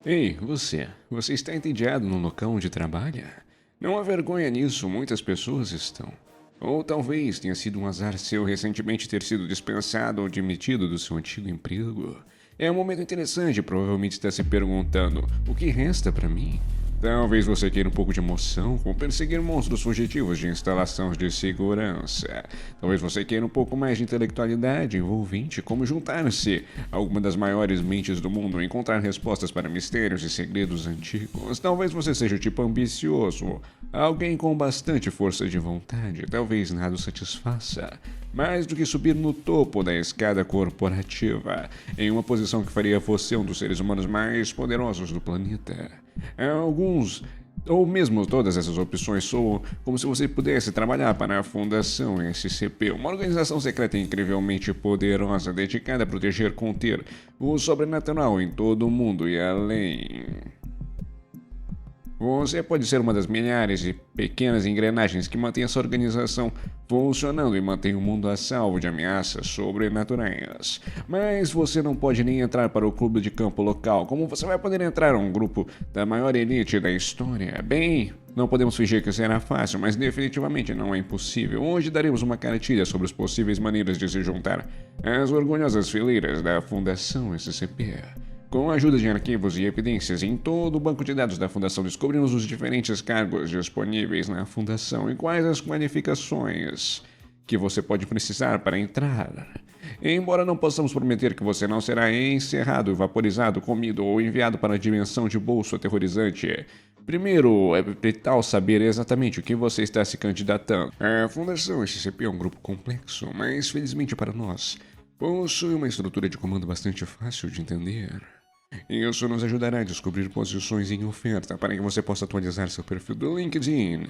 Ei, você está entediado no local onde trabalha? Não há vergonha nisso, muitas pessoas estão. Ou talvez tenha sido um azar seu recentemente ter sido dispensado ou demitido do seu antigo emprego. É um momento interessante, provavelmente está se perguntando: o que resta para mim? Talvez você queira um pouco de emoção, como perseguir monstros fugitivos de instalações de segurança. Talvez você queira um pouco mais de intelectualidade envolvente, como juntar-se a alguma das maiores mentes do mundo e encontrar respostas para mistérios e segredos antigos. Talvez você seja o tipo ambicioso, alguém com bastante força de vontade. Talvez nada o satisfaça. Mais do que subir no topo da escada corporativa, em uma posição que faria você um dos seres humanos mais poderosos do planeta. Alguns, ou mesmo todas essas opções soam como se você pudesse trabalhar para a Fundação SCP, uma organização secreta incrivelmente poderosa dedicada a proteger e conter o sobrenatural em todo o mundo e além. Você pode ser uma das milhares de pequenas engrenagens que mantém essa organização funcionando e mantém o mundo a salvo de ameaças sobrenaturais. Mas você não pode nem entrar para o clube de campo local, como você vai poder entrar a um grupo da maior elite da história. Bem, não podemos fingir que será fácil, mas definitivamente não é impossível. Hoje daremos uma cartilha sobre as possíveis maneiras de se juntar às orgulhosas fileiras da Fundação SCP. Com a ajuda de arquivos e evidências em todo o banco de dados da Fundação, descobrimos os diferentes cargos disponíveis na Fundação e quais as qualificações que você pode precisar para entrar. Embora não possamos prometer que você não será encerrado, vaporizado, comido ou enviado para a dimensão de bolso aterrorizante, primeiro é vital saber exatamente o que você está se candidatando. A Fundação SCP é um grupo complexo, mas felizmente para nós, possui uma estrutura de comando bastante fácil de entender. Isso nos ajudará a descobrir posições em oferta para que você possa atualizar seu perfil do LinkedIn.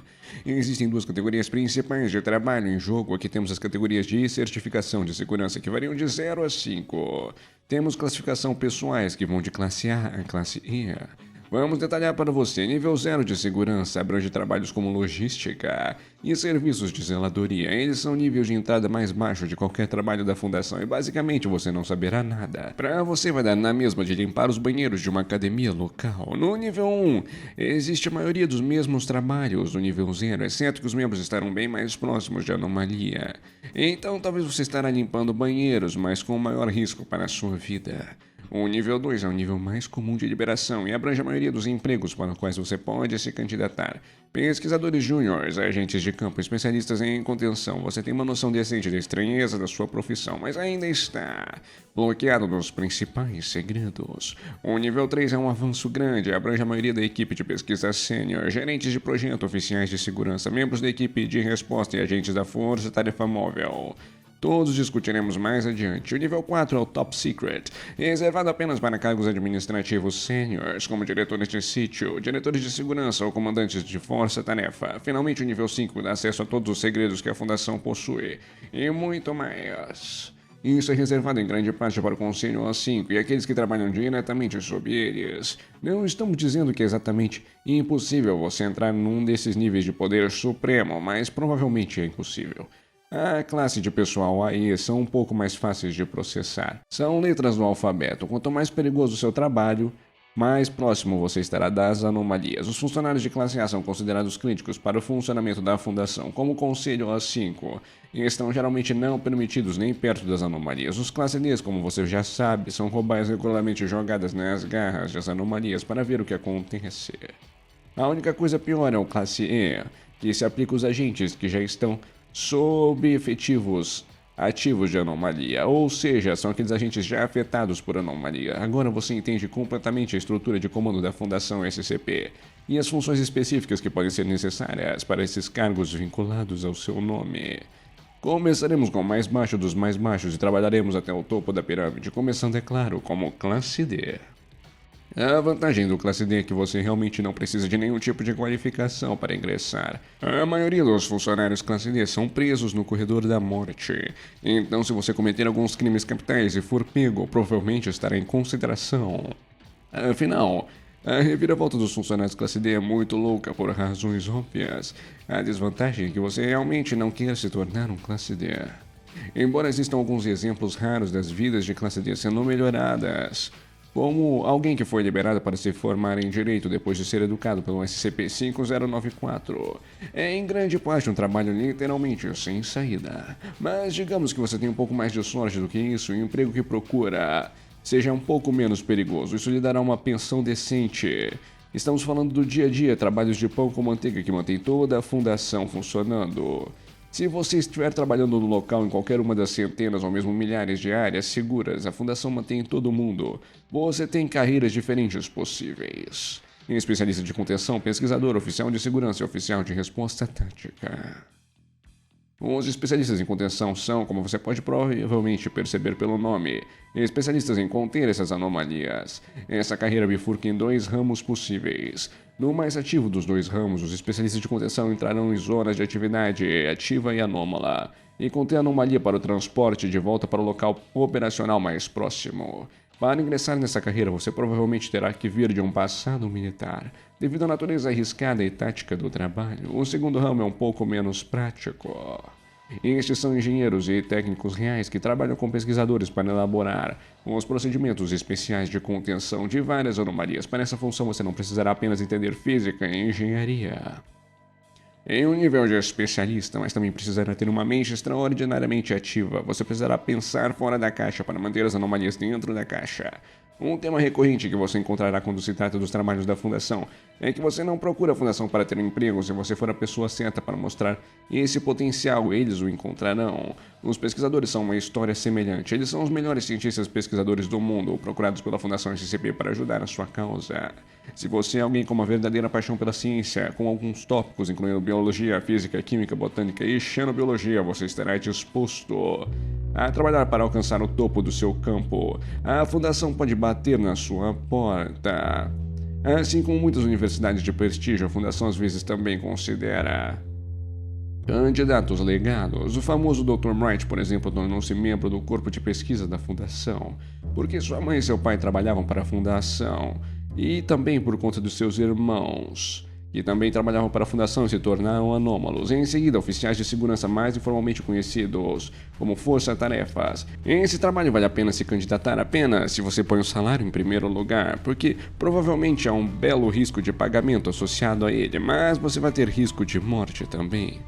Existem duas categorias principais de trabalho em jogo. Aqui temos as categorias de certificação de segurança que variam de 0 a 5. Temos classificação pessoais que vão de classe A a classe E. Vamos detalhar para você. Nível 0 de segurança abrange trabalhos como logística e serviços de zeladoria. Eles são níveis de entrada mais baixo de qualquer trabalho da fundação e basicamente você não saberá nada. Para você vai dar na mesma de limpar os banheiros de uma academia local. No nível 1, existe a maioria dos mesmos trabalhos do nível 0, exceto que os membros estarão bem mais próximos de anomalia. Então talvez você estará limpando banheiros, mas com maior risco para a sua vida. O nível 2 é o nível mais comum de liberação e abrange a maioria dos empregos para os quais você pode se candidatar. Pesquisadores júniores, agentes de campo, especialistas em contenção. Você tem uma noção decente da estranheza da sua profissão, mas ainda está bloqueado nos principais segredos. O nível 3 é um avanço grande, abrange a maioria da equipe de pesquisa sênior, gerentes de projeto, oficiais de segurança, membros da equipe de resposta e agentes da Força Tarefa Móvel. Todos discutiremos mais adiante. O nível 4 é o Top Secret, reservado apenas para cargos administrativos sêniores, como diretores de sítio, diretores de segurança ou comandantes de força-tarefa. Finalmente, o nível 5 dá acesso a todos os segredos que a Fundação possui, e muito mais. Isso é reservado em grande parte para o Conselho A5 e aqueles que trabalham diretamente sob eles. Não estamos dizendo que é exatamente impossível você entrar num desses níveis de poder supremo, mas provavelmente é impossível. A classe de pessoal A e E são um pouco mais fáceis de processar. São letras do alfabeto. Quanto mais perigoso o seu trabalho, mais próximo você estará das anomalias. Os funcionários de classe A são considerados críticos para o funcionamento da fundação, como o Conselho A5, e estão geralmente não permitidos nem perto das anomalias. Os classe Ds, como você já sabe, são cobaias regularmente jogadas nas garras das anomalias para ver o que acontece. A única coisa pior é o classe E, que se aplica aos agentes que já estão sob efetivos ativos de anomalia, ou seja, são aqueles agentes já afetados por anomalia. Agora você entende completamente a estrutura de comando da Fundação SCP e as funções específicas que podem ser necessárias para esses cargos vinculados ao seu nome. Começaremos com o mais baixo dos mais baixos e trabalharemos até o topo da pirâmide, começando, é claro, como classe D. A vantagem do classe D é que você realmente não precisa de nenhum tipo de qualificação para ingressar. A maioria dos funcionários classe D são presos no corredor da morte. Então, se você cometer alguns crimes capitais e for pego, provavelmente estará em consideração. Afinal, a reviravolta dos funcionários classe D é muito louca por razões óbvias. A desvantagem é que você realmente não quer se tornar um classe D. Embora existam alguns exemplos raros das vidas de classe D sendo melhoradas, como alguém que foi liberado para se formar em Direito depois de ser educado pelo SCP-5094. É em grande parte um trabalho literalmente sem saída. Mas digamos que você tem um pouco mais de sorte do que isso e um emprego que procura seja um pouco menos perigoso. Isso lhe dará uma pensão decente. Estamos falando do dia a dia, trabalhos de pão com manteiga que mantém toda a fundação funcionando. Se você estiver trabalhando no local em qualquer uma das centenas ou mesmo milhares de áreas seguras, a fundação mantém todo mundo. Você tem carreiras diferentes possíveis. Especialista de contenção, pesquisador, oficial de segurança e oficial de resposta tática. Os especialistas em contenção são, como você pode provavelmente perceber pelo nome, especialistas em conter essas anomalias. Essa carreira bifurca em 2 ramos possíveis. No mais ativo dos 2 ramos, os especialistas de contenção entrarão em zonas de atividade ativa e anômala, e conter a anomalia para o transporte de volta para o local operacional mais próximo. Para ingressar nessa carreira, você provavelmente terá que vir de um passado militar, devido à natureza arriscada e tática do trabalho. O segundo ramo é um pouco menos prático. Estes são engenheiros e técnicos reais que trabalham com pesquisadores para elaborar os procedimentos especiais de contenção de várias anomalias. Para essa função, você não precisará apenas entender física e engenharia em um nível de especialista, mas também precisará ter uma mente extraordinariamente ativa. Você precisará pensar fora da caixa para manter as anomalias dentro da caixa. Um tema recorrente que você encontrará quando se trata dos trabalhos da Fundação é que você não procura a Fundação para ter emprego. Se você for a pessoa certa para mostrar esse potencial, eles o encontrarão. Os pesquisadores são uma história semelhante. Eles são os melhores cientistas pesquisadores do mundo, procurados pela Fundação SCP para ajudar a sua causa. Se você é alguém com uma verdadeira paixão pela ciência, com alguns tópicos incluindo biologia, física, química, botânica e xenobiologia, você estará disposto a trabalhar para alcançar o topo do seu campo. A Fundação pode bater na sua porta. Assim como muitas universidades de prestígio, a Fundação às vezes também considera candidatos legados. O famoso Dr. Wright, por exemplo, tornou-se membro do corpo de pesquisa da Fundação, porque sua mãe e seu pai trabalhavam para a Fundação, e também por conta dos seus irmãos, que também trabalhavam para a Fundação e se tornaram anômalos. Em seguida, oficiais de segurança mais informalmente conhecidos como força-tarefas. Esse trabalho vale a pena se candidatar apenas se você põe o salário em primeiro lugar, porque provavelmente há um belo risco de pagamento associado a ele, mas você vai ter risco de morte também.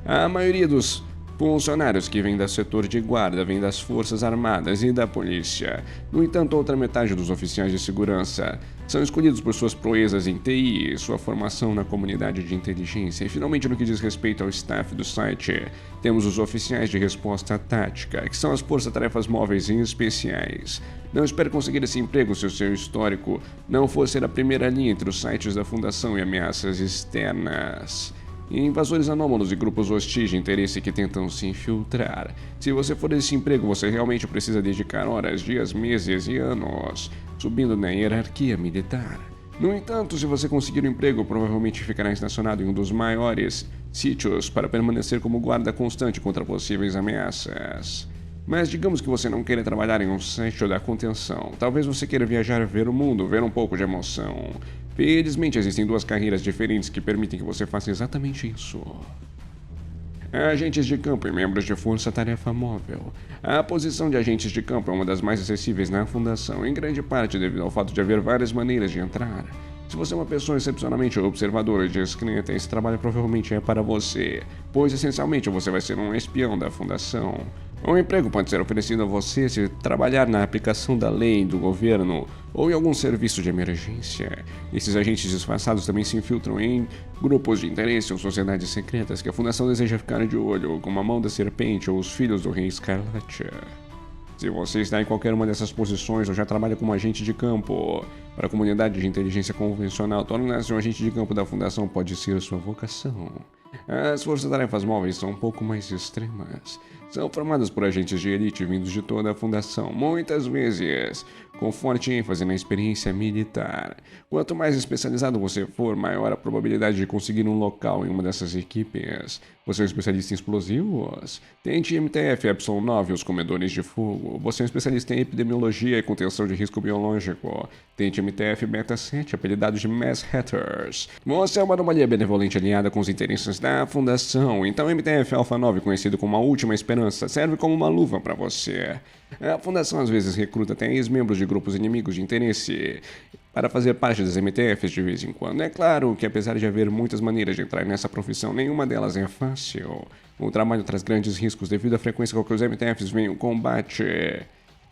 A maioria dos funcionários que vêm do setor de guarda vêm das Forças Armadas e da Polícia. No entanto, a outra metade dos oficiais de segurança são escolhidos por suas proezas em TI e sua formação na comunidade de inteligência. E finalmente, no que diz respeito ao staff do site, temos os oficiais de resposta tática, que são as forças-tarefas móveis e especiais. Não espere conseguir esse emprego se o seu histórico não for ser a primeira linha entre os sites da Fundação e ameaças externas. Invasores anômalos e grupos hostis de interesse que tentam se infiltrar. Se você for esse emprego, você realmente precisa dedicar horas, dias, meses e anos subindo na hierarquia militar. No entanto, se você conseguir um emprego, provavelmente ficará estacionado em um dos maiores sítios para permanecer como guarda constante contra possíveis ameaças. Mas digamos que você não queira trabalhar em um sítio da contenção. Talvez você queira viajar, ver o mundo, ver um pouco de emoção. Felizmente, existem 2 carreiras diferentes que permitem que você faça exatamente isso. Agentes de campo e membros de força-tarefa móvel. A posição de agentes de campo é uma das mais acessíveis na Fundação, em grande parte devido ao fato de haver várias maneiras de entrar. Se você é uma pessoa excepcionalmente observadora e discreta, esse trabalho provavelmente é para você, pois essencialmente você vai ser um espião da Fundação. Um emprego pode ser oferecido a você se trabalhar na aplicação da lei do governo ou em algum serviço de emergência. Esses agentes disfarçados também se infiltram em grupos de interesse ou sociedades secretas que a Fundação deseja ficar de olho, como a Mão da Serpente ou os Filhos do Rei Escarlate. Se você está em qualquer uma dessas posições ou já trabalha como agente de campo para a comunidade de inteligência convencional, tornar-se um agente de campo da Fundação pode ser sua vocação. As forças-tarefas móveis são um pouco mais extremas. São formadas por agentes de elite vindos de toda a Fundação, muitas vezes com forte ênfase na experiência militar. Quanto mais especializado você for, maior a probabilidade de conseguir um local em uma dessas equipes. Você é um especialista em explosivos? Tente MTF Epsilon 9, os comedores de fogo. Você é um especialista em epidemiologia e contenção de risco biológico. Tente MTF Beta 7, apelidados de Mass Hatters. Você é uma anomalia benevolente alinhada com os interesses da Fundação. Então MTF Alpha 9, conhecido como a última esperança segurança, serve como uma luva para você. A fundação às vezes recruta até ex-membros de grupos inimigos de interesse para fazer parte das MTFs de vez em quando. É claro que apesar de haver muitas maneiras de entrar nessa profissão, nenhuma delas é fácil. O trabalho traz grandes riscos devido à frequência com que os MTFs veem o combate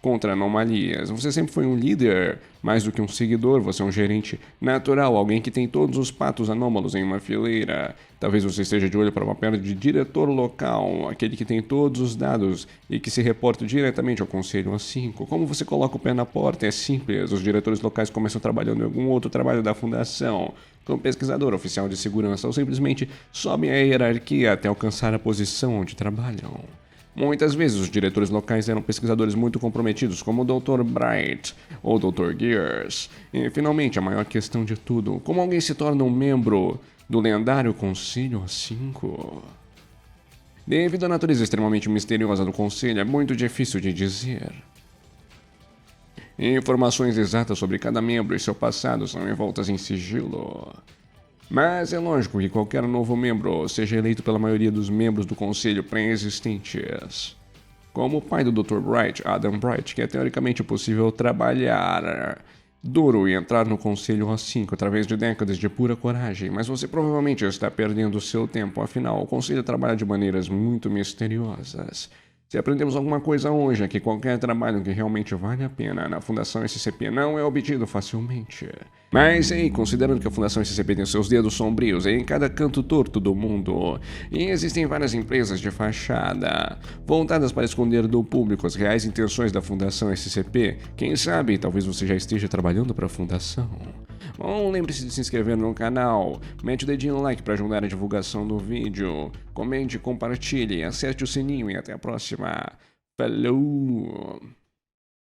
contra anomalias. Você sempre foi um líder, mais do que um seguidor, você é um gerente natural, alguém que tem todos os patos anômalos em uma fileira. Talvez você esteja de olho para uma perna de diretor local, aquele que tem todos os dados e que se reporta diretamente ao Conselho A5. Como você coloca o pé na porta? É simples, os diretores locais começam trabalhando em algum outro trabalho da fundação, como pesquisador, oficial de segurança, ou simplesmente sobem a hierarquia até alcançar a posição onde trabalham. Muitas vezes os diretores locais eram pesquisadores muito comprometidos, como o Dr. Bright ou Dr. Gears. E, finalmente, a maior questão de tudo, como alguém se torna um membro do lendário Conselho A5? Devido à natureza extremamente misteriosa do Conselho, é muito difícil de dizer. Informações exatas sobre cada membro e seu passado são envoltas em sigilo. Mas é lógico que qualquer novo membro seja eleito pela maioria dos membros do conselho pré-existentes. Como o pai do Dr. Bright, Adam Bright, que é teoricamente possível trabalhar duro e entrar no conselho A5 através de décadas de pura coragem, mas você provavelmente está perdendo seu tempo, afinal, o conselho trabalha de maneiras muito misteriosas. Se aprendemos alguma coisa hoje é que qualquer trabalho que realmente vale a pena na Fundação SCP não é obtido facilmente. Mas, considerando que a Fundação SCP tem seus dedos sombrios em cada canto torto do mundo, e existem várias empresas de fachada voltadas para esconder do público as reais intenções da Fundação SCP, quem sabe talvez você já esteja trabalhando para a Fundação. Bom, lembre-se de se inscrever no canal, mete o dedinho no like para ajudar a divulgação do vídeo, comente, compartilhe, acerte o sininho e até a próxima. Falou!